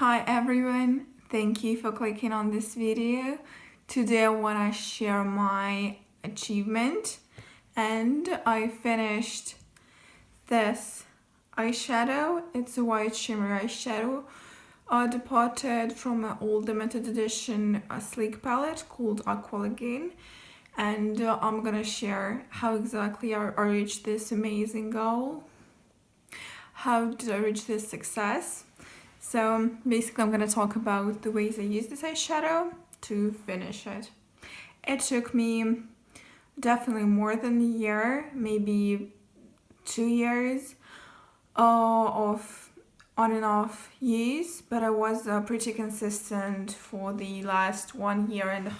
Hi everyone, thank you for clicking on this video. Today I want to share my achievement, and I finished this eyeshadow. It's a white shimmer eyeshadow departed from an old limited edition sleek palette called Aqua Lagoon, and I'm gonna share how exactly I reached this amazing goal. How did I reach this success? So basically I'm going to talk about the ways I use this eyeshadow to finish it. It took me definitely more than a year, maybe 2 years of on and off use, but I was pretty consistent for the last 1.5 years.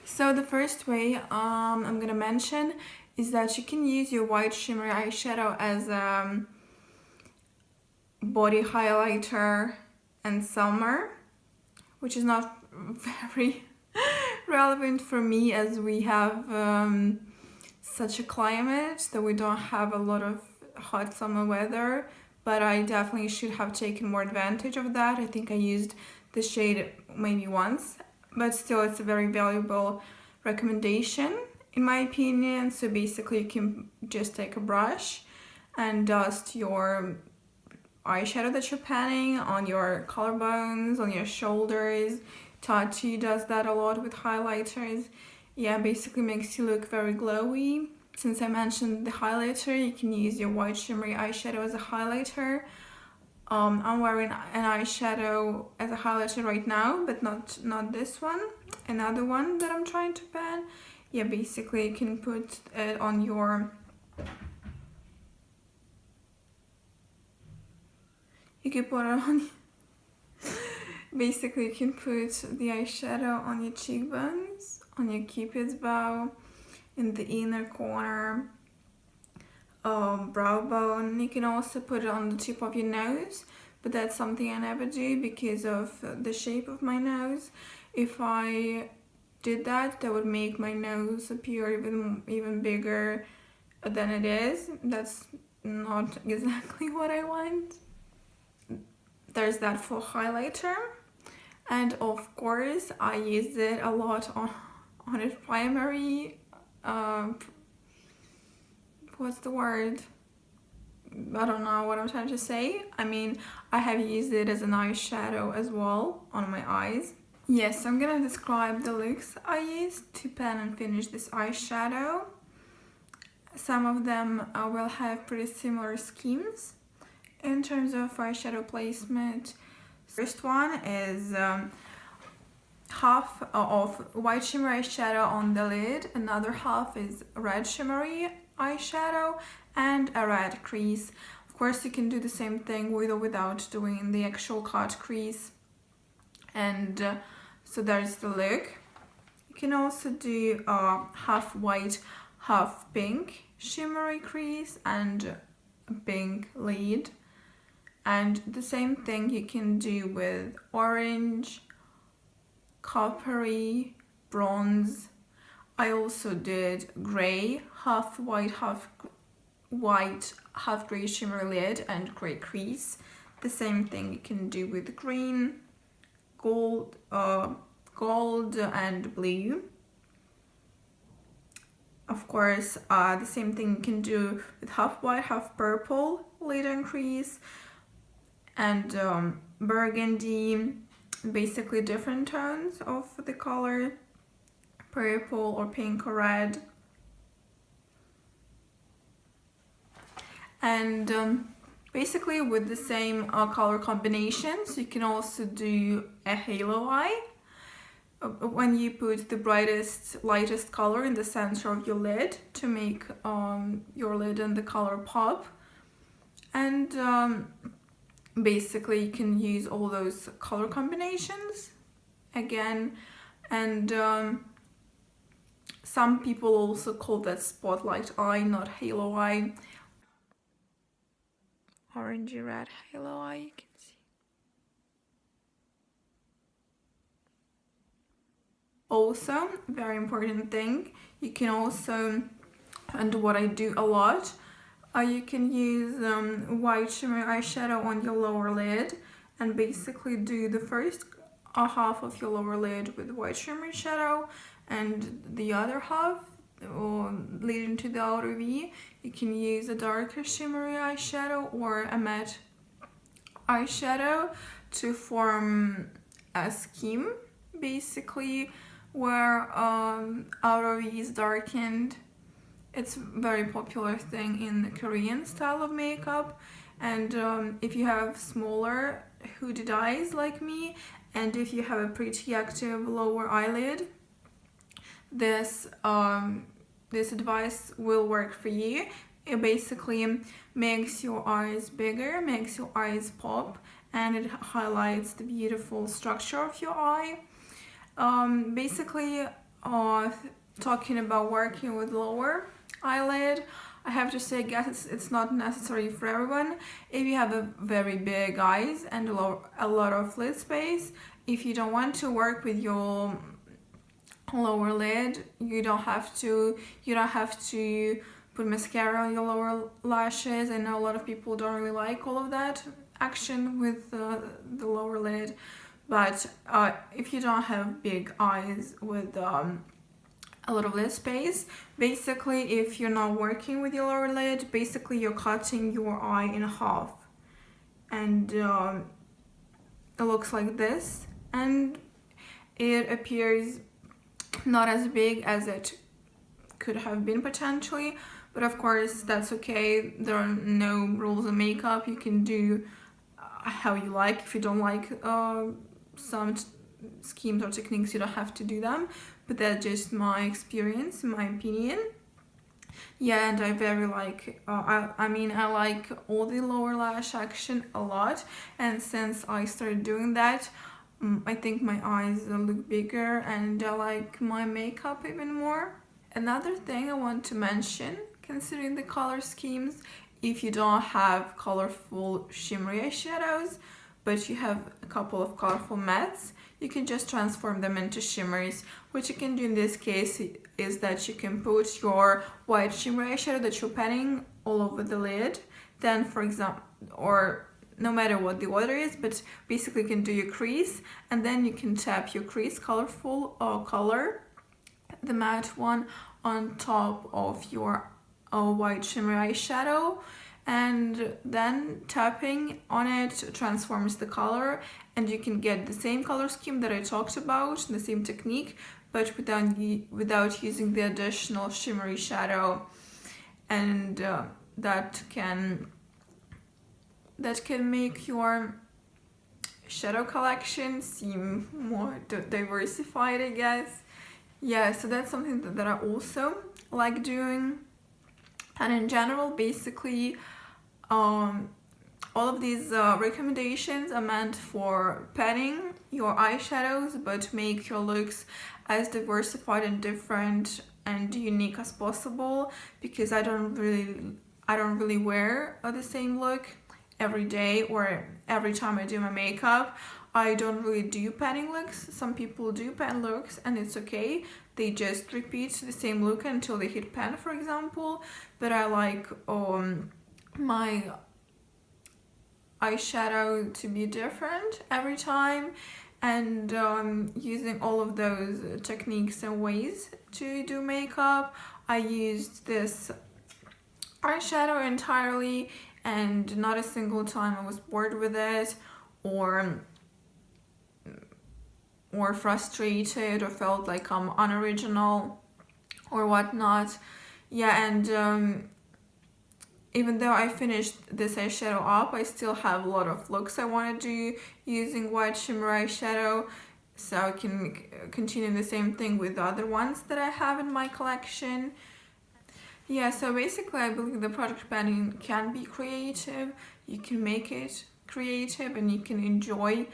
So the first way I'm going to mention is that you can use your white shimmery eyeshadow as a body highlighter in summer, which is not very relevant for me as we have such a climate that we don't have a lot of hot summer weather, but I definitely should have taken more advantage of that. I think I used the shade maybe once, but still it's a very valuable recommendation in my opinion. So basically you can just take a brush and dust your eyeshadow that you're panning on your collarbones, on your shoulders. Tati does that a lot with highlighters. Yeah, basically makes you look very glowy. Since I mentioned the highlighter, you can use your white shimmery eyeshadow as a highlighter. I'm wearing an eyeshadow as a highlighter right now, but not this one, another one that I'm trying to pan. Yeah, basically you can put it on your basically you can put the eyeshadow on your cheekbones, on your cupid's bow, in the inner corner, brow bone. You can also put it on the tip of your nose, but that's something I never do because of the shape of my nose. If I did that, that would make my nose appear even bigger than it is. That's not exactly what I want. There's that for highlighter, and of course I use it a lot on a primary, what's the word? I don't know what I'm trying to say. I mean, I have used it as an eyeshadow as well on my eyes. Yes, I'm gonna describe the looks I used to pan and finish this eyeshadow. Some of them will have pretty similar schemes in terms of eyeshadow placement. First one is half of white shimmer eyeshadow on the lid, another half is red shimmery eyeshadow, and a red crease. Of course you can do the same thing with or without doing the actual cut crease. And so there's the look. You can also do half white, half pink shimmery crease and a pink lid. And the same thing you can do with orange, coppery, bronze. I also did grey, half white, half grey shimmer lid and grey crease. The same thing you can do with green, gold and blue. Of course, the same thing you can do with half white, half purple lid and crease, and burgundy, basically different tones of the color, purple or pink or red. And basically with the same color combinations you can also do a halo eye when you put the brightest, lightest color in the center of your lid to make your lid and the color pop. And basically you can use all those color combinations again, and some people also call that spotlight eye, not halo eye. Orangey red halo eye, you can see. Also, very important thing, you can also, and what I do a lot, you can use white shimmer eyeshadow on your lower lid and basically do the first half of your lower lid with white shimmery shadow, and the other half leading to the outer V, you can use a darker shimmery eyeshadow or a matte eyeshadow to form a scheme, basically, where outer V is darkened. It's a very popular thing in the Korean style of makeup, and if you have smaller hooded eyes like me, and if you have a pretty active lower eyelid, this advice will work for you. It basically makes your eyes bigger, makes your eyes pop, and it highlights the beautiful structure of your eye. Basically, talking about working with lower eyelid, I have to say, I guess it's not necessary for everyone. If you have a very big eyes and a lot of lid space, if you don't want to work with your lower lid, you don't have to put mascara on your lower lashes. I know a lot of people don't really like all of that action with the lower lid, but if you don't have big eyes with a lot of lid space, basically, if you're not working with your lower lid, basically you're cutting your eye in half, and it looks like this, and it appears not as big as it could have been potentially, but of course that's okay. There are no rules in makeup. You can do how you like. If you don't like some schemes or techniques, you don't have to do them, but that's just my experience, my opinion. Yeah, and I very like I mean, I like all the lower lash action a lot, and since I started doing that, I think my eyes look bigger, and I like my makeup even more. Another thing I want to mention, considering the color schemes, if you don't have colorful shimmery eyeshadows, but you have a couple of colorful mattes, you can just transform them into shimmers. What you can do in this case is that you can put your white shimmery eyeshadow that you're patting all over the lid, then, for example, or no matter what the order is, but basically you can do your crease, and then you can tap your crease colorful color, the matte one, on top of your white shimmery eyeshadow, and then tapping on it transforms the color, and you can get the same color scheme that I talked about, the same technique, but without using the additional shimmery shadow, and that can make your shadow collection seem more diversified, I guess. Yeah, so that's something that I also like doing. And in general, basically, all of these recommendations are meant for padding your eyeshadows, but make your looks as diversified and different and unique as possible, because I don't really wear the same look every day or every time I do my makeup. I don't really do padding looks. Some people do pan looks, and it's okay. They just repeat the same look until they hit pan, for example. But I like my eyeshadow to be different every time, and using all of those techniques and ways to do makeup. I used this eyeshadow entirely, and not a single time I was bored with it, or frustrated, or felt like I'm unoriginal or whatnot. Yeah, and even though I finished this eyeshadow up, I still have a lot of looks I want to do using white shimmer eyeshadow, so I can continue the same thing with the other ones that I have in my collection. Yeah, so basically I believe the product padding can be creative. You can make it creative, and you can enjoy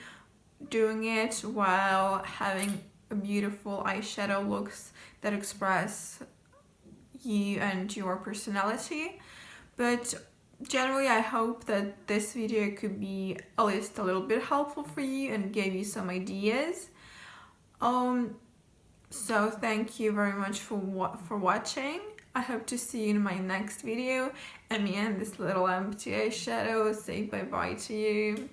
doing it while having a beautiful eyeshadow looks that express you and your personality. But generally, I hope that this video could be at least a little bit helpful for you and gave you some ideas. So thank you very much for watching. I hope to see you in my next video. And me and this little empty eyeshadow say bye bye to you.